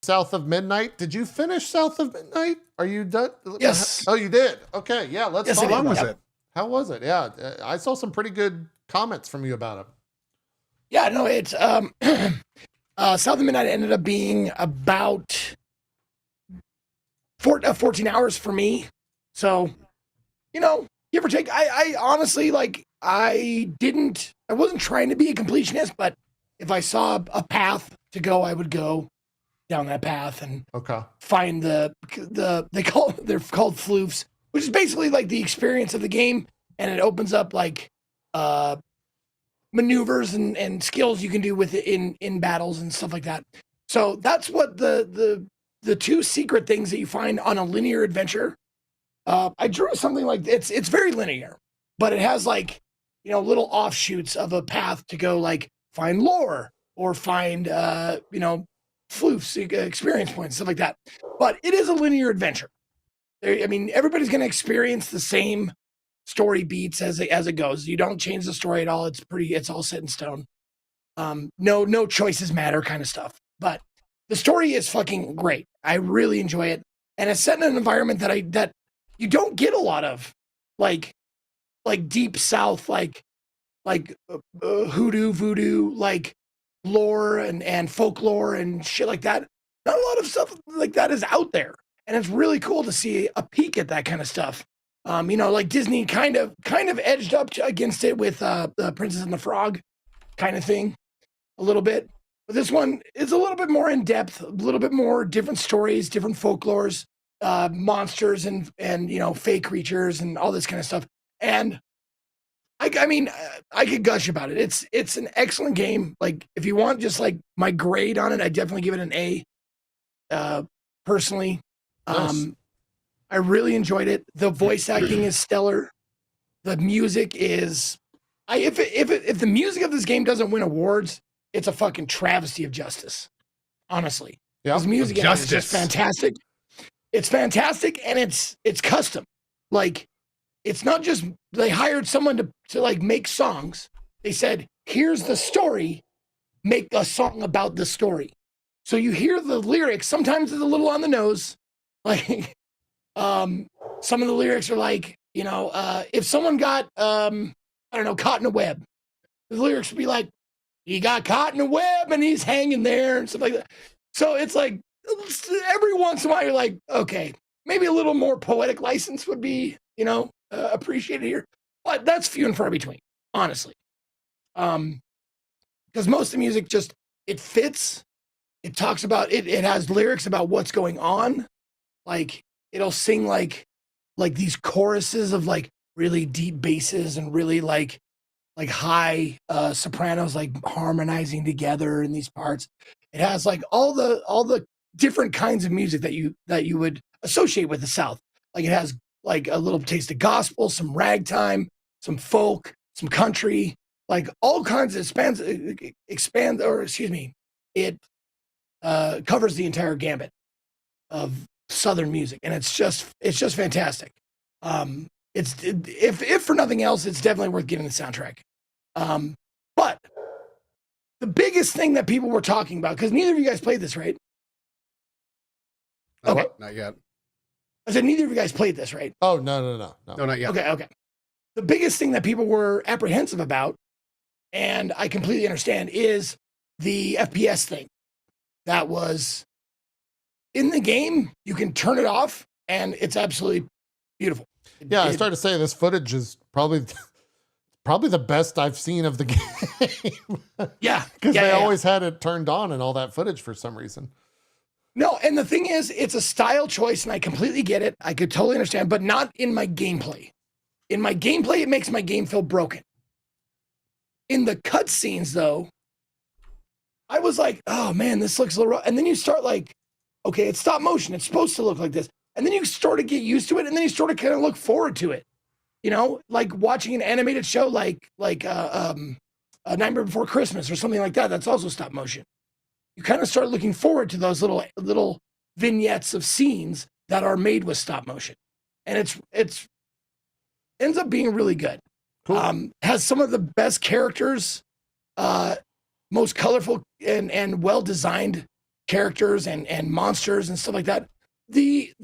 South of Midnight. Did you finish South of Midnight? Are you done? Yes. Oh, you did. Okay, yeah. Let's Yes, talk how long about was it. How was it? Yeah, I saw some pretty good comments from you about it. Yeah, no, it's South of Midnight ended up being about 14 hours for me. So, give or take. I honestly like. I wasn't trying to be a completionist, but if I saw a path to go, I would go down that path and Okay. find they're called floofs, which is basically like the experience of the game, and it opens up like uh maneuvers and skills you can do with it in battles and stuff like that. So that's what the two secret things that you find on a linear adventure. I drew something like it's very linear, but it has like little offshoots of a path to go like find lore or find floofs, experience points, stuff like that. But it is a linear adventure. I mean, everybody's going to experience the same story beats as it goes. You don't change the story at all. It's all set in stone. No choices matter kind of stuff. But the story is fucking great. I really enjoy it, and it's set in an environment that you don't get a lot of, like deep south, like hoodoo, voodoo, like lore and folklore and shit like that. Not a lot of stuff like that is out there, and it's really cool to see a peek at that kind of stuff. Like Disney kind of edged up against it with the Princess and the Frog kind of thing a little bit. But this one is a little bit more in depth, a little bit more different stories, different folklores, monsters and fake creatures and all this kind of stuff. And I mean, I could gush about it. It's an excellent game. Like if you want just like my grade on it, I definitely give it an A. Personally, Nice. I really enjoyed it. The voice acting is stellar. The music is, if the music of this game doesn't win awards, it's a fucking travesty of justice. Honestly, Yeah. this music in it is just fantastic. It's fantastic, and it's custom. Like, it's not just they hired someone to like make songs. They said, "Here's the story. Make a song about the story." So you hear the lyrics. Sometimes it's a little on the nose, like some of the lyrics are like, if someone got, I don't know, caught in a web, the lyrics would be like, he got caught in a web and he's hanging there and stuff like that. So it's like every once in a while you're like, okay, maybe a little more poetic license would be, appreciated here. But that's few and far between, honestly. Because most of the music just, it fits. It talks about it. It has lyrics about what's going on. Like it'll sing like these choruses of like really deep basses and really like high sopranos like harmonizing together in these parts. It has like all the different kinds of music that you would associate with the South. Like it has like a little taste of gospel, some ragtime, some folk, some country, like all kinds of it covers the entire gambit of Southern music, and it's just fantastic. It's if for nothing else, it's definitely worth getting the soundtrack. But the biggest thing that people were talking about, because neither of you guys played this, right? Okay, not yet. I said neither of you guys played this, right? Oh no, not yet. Okay. The biggest thing that people were apprehensive about, and I completely understand, is the FPS thing. That was in the game. You can turn it off, and it's absolutely beautiful. Yeah, I started to say this footage is probably the best I've seen of the game. Yeah, because they always had it turned on and all that footage for some reason. No, and the thing is, it's a style choice, and I completely get it. I could totally understand, but not in my gameplay. In my gameplay, it makes my game feel broken. In the cutscenes, though, I was like, oh man, this looks a little rough. And then you start like, okay, it's stop motion. It's supposed to look like this. And then you sort of get used to it, and then you sort of kind of look forward to it. Like watching an animated show like A Nightmare Before Christmas or something like that. That's also stop motion. You kind of start looking forward to those little vignettes of scenes that are made with stop motion, and it's ends up being really good. Cool. Has some of the best characters, most colorful and well designed characters and monsters and stuff like that. The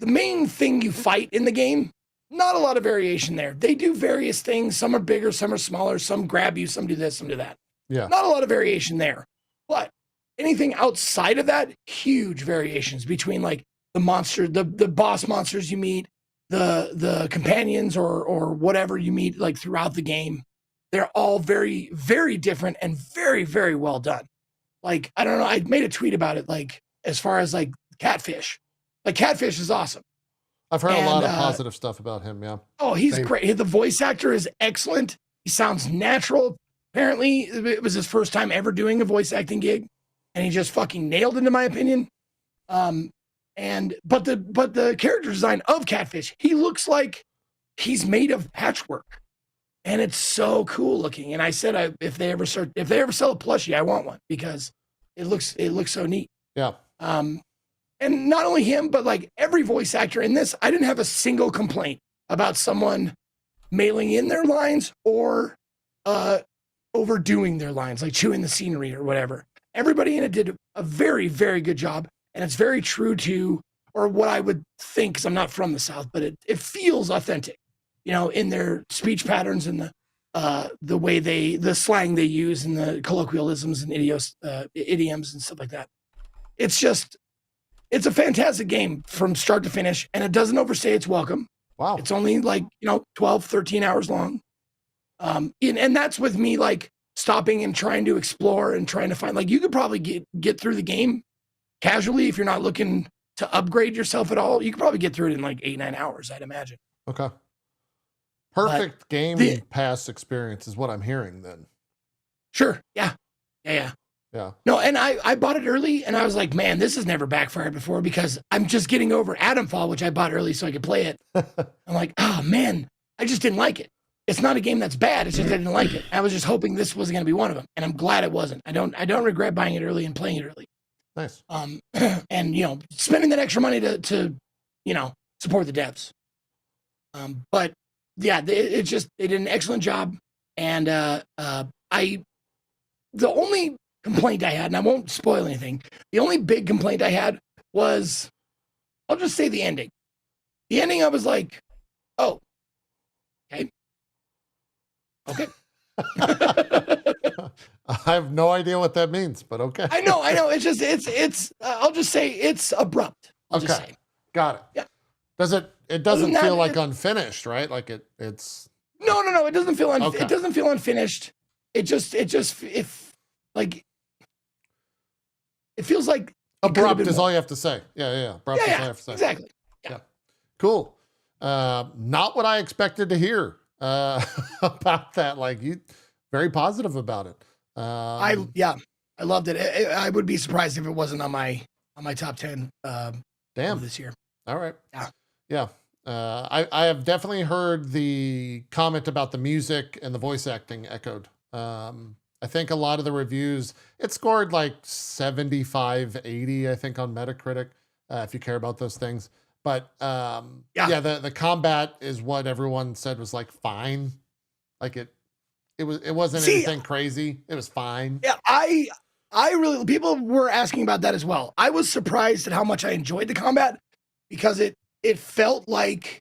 main thing you fight in the game, not a lot of variation there. They do various things. Some are bigger, some are smaller, some grab you, some do this, some do that. Yeah. Not a lot of variation there. But anything outside of that, huge variations between like the monster, the boss monsters you meet, the companions or whatever you meet like throughout the game. They're all very, very different and very, very well done. Like, I don't know, I made a tweet about it, like, as far as like Catfish. Like, Catfish is awesome. I've heard a lot of positive stuff about him. Yeah. Oh, he's great. The voice actor is excellent. He sounds natural. Apparently, it was his first time ever doing a voice acting gig, and he just fucking nailed it, in my opinion. But the character design of Catfish, he looks like he's made of patchwork, and it's so cool looking. And I said, if they ever sell a plushie, I want one because it looks so neat. Yeah. And not only him, but like every voice actor in this, I didn't have a single complaint about someone mailing in their lines or overdoing their lines, like chewing the scenery or whatever. Everybody in it did a very, very good job. And it's very true to, or what I would think, because I'm not from the South, but it feels authentic, you know, in their speech patterns and the way the slang they use and the colloquialisms and idioms and stuff like that. It's a fantastic game from start to finish, and it doesn't overstay its welcome. Wow. It's only like, 12, 13 hours long. And that's with me like stopping and trying to explore and trying to find, like, you could probably get through the game casually if you're not looking to upgrade yourself at all. You could probably get through it in like 8-9 hours, I'd imagine. Okay. Perfect Game Pass experience is what I'm hearing then. Sure. Yeah. Yeah. Yeah. No, and I bought it early, and I was like, man, this has never backfired before because I'm just getting over Atomfall, which I bought early so I could play it. I'm like, oh, man, I just didn't like it. It's not a game that's bad. It's just I didn't like it. I was just hoping this wasn't going to be one of them, and I'm glad it wasn't. I don't regret buying it early and playing it early. Nice. And, spending that extra money to support the devs. But, yeah, they did an excellent job, and the only complaint I had, and I won't spoil anything, the only big complaint I had was, I'll just say the ending. The ending, I was like, oh, okay. I have no idea what that means, but okay. I know. It's I'll just say it's abrupt. I'll just say. Got it. Yeah. It doesn't feel like unfinished, right? Like it's. No. It doesn't feel it doesn't feel unfinished. It feels like abrupt is all you have to say. Yeah. Abrupt is all you have to say. Exactly. Yeah. Cool. Not what I expected to hear about that. Like, you very positive about it. I loved it. I would be surprised if it wasn't on my top 10 damn this year. All right. Yeah. I have definitely heard the comment about the music and the voice acting echoed. I think a lot of the reviews, it scored like 75, 80, I think, on Metacritic, if you care about those things. But the combat is what everyone said was like fine. Like it wasn't anything crazy. It was fine. Yeah, I really, people were asking about that as well. I was surprised at how much I enjoyed the combat because it felt like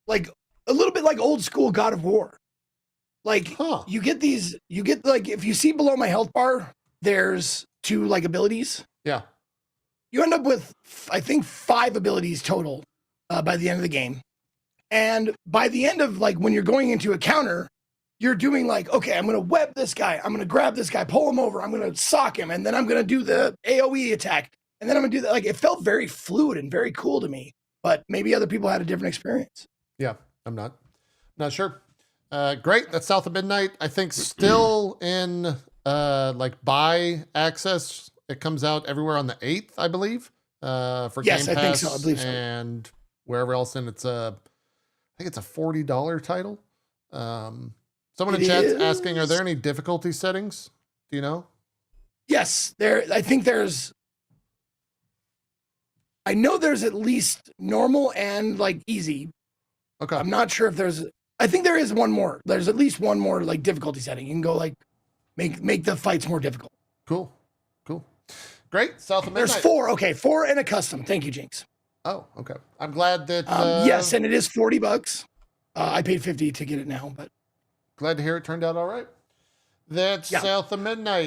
a little bit like old school God of War. Like you get like, if you see below my health bar, there's 2 like abilities. Yeah. You end up with, I think, 5 abilities total by the end of the game. And by the end of, like, when you're going into a counter, you're doing like, okay, I'm going to web this guy. I'm going to grab this guy, pull him over. I'm going to sock him. And then I'm going to do the AoE attack. And then I'm going to do that. Like, it felt very fluid and very cool to me. But maybe other people had a different experience. Yeah, I'm not sure. Great. That's South of Midnight. I think still in like buy access. It comes out everywhere on the 8th, I believe, for Game Pass. I think so. I believe so. And wherever else. And I think it's a $40 title. Someone in chat's asking, are there any difficulty settings? Do you know? Yes, I know there's at least normal and like easy. Okay. I'm not sure if I think there is one more. There's at least one more like difficulty setting. You can go like make the fights more difficult. Cool. Cool. Great. South of Midnight. There's 4. Okay, 4 and a custom. Thank you, Jinx. Oh, okay. I'm glad that. Yes, and it is $40. I paid 50 to get it now, but Glad to hear it turned out all right. That's Yeah. South of Midnight.